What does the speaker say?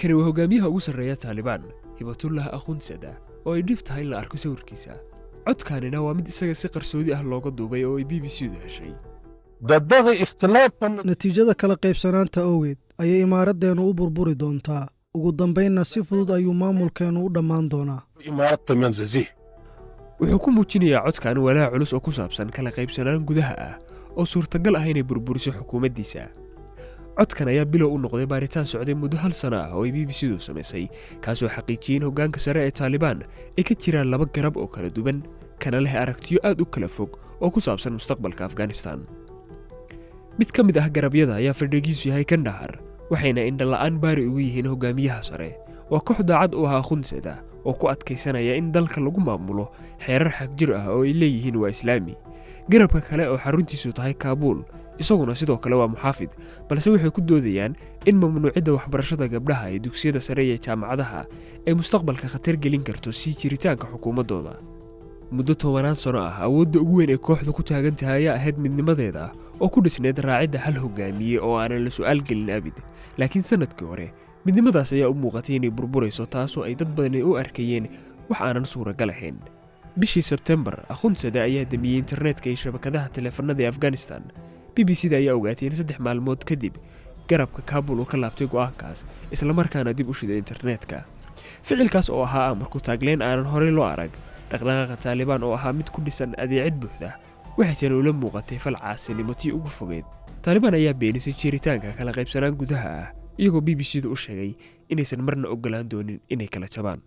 kani waa hogaamiyaha ugu sarreeya Taliban Hibatullah Akhundzada oo ay dhif tahay in la arko sawirkiisa. codkaanina waa mid isaga si qarsoodi ah looga duubay oo ay BBC-du heshay. natiijada kala qaybsanaanta awgeed ayay imaaraddeenu u burburi doontaa. ugu dambaynna si fudud ayuu maamulkeenu u dhammaan doonaa. wuxuu ku muujinayaa codkan walaac culus oo ku saabsan kala qaybsanaan gudaha ah oo suurtagal ah inay burburiso xukuumaddiisa. codkan ayaa bilow u noqday baaritaan socday muddo 1 sano ah oo ay BBC-du samaysay, kaasoo xaqiijiyay in hoggaanka sare ee Taliban ay ka jiraan 2 garab oo kala duwan, kana leh aragtiyo aad u kala fog oo ku saabsan mustaqbalka Afghanistan. mid ka mid ah garabyada ayaa fadhigiisu yahay Kandahar, waxayna indhala'aan baari ugu yihiin hogaamiyaha sare oo koox daacad u ahaa Akhundzada oo ku adkaysanaya in dalka lagu maamulo xeerar xagjir ah oo ay leeyihiin waa Islaami. garabka kale oo xaruntiisu tahay Kaabul isaguna sidoo kale waa muxaafid, balse waxay ku doodayaan in mamnuucidda waxbarashada gabdhaha ee dugsiyada sare iyo jaamacadaha ay mustaqbalka khatar gelin karto sii jiritaanka xukuumadooda. muddo 10 sano ah awoodda ugu weyn ee kooxdu ku taagan tahay ayaa ahayd midnimadeeda oo ku dhisneed raacidda hal hogaamiye oo aanan la su'aal gelin abid. laakiin sanadkii hore midnimadaas ayaa u muuqatay inay burburayso, taasoo ay dad badani u arkayeen wax aanan suuragal ahayn. bishii Sebtembar, Akhundzada ayaa damiyey internetka iyo shabakadaha taleefanada ee Afghanistan. BBC-da ayaa ogaatay in 3 maalmood kadib garabka Kaabul uu ka laabtay go'aankaas, isla markaana dib u shiday internetka. ficilkaas oo ahaa amar ku taagleen aanan horey loo arag. dhaqdhaqaaqa Taliban oo ahaa mid ku dhisan adeecid buuxda waxay tani ula muuqatay fal caasinimo tii ugu fogeed. Taliban ayaa beenisay jiritaanka kala qaybsanaan gudaha ah, iyagoo BBC-du u sheegay inaysan marna ogolaan doonin inay kala jabaan.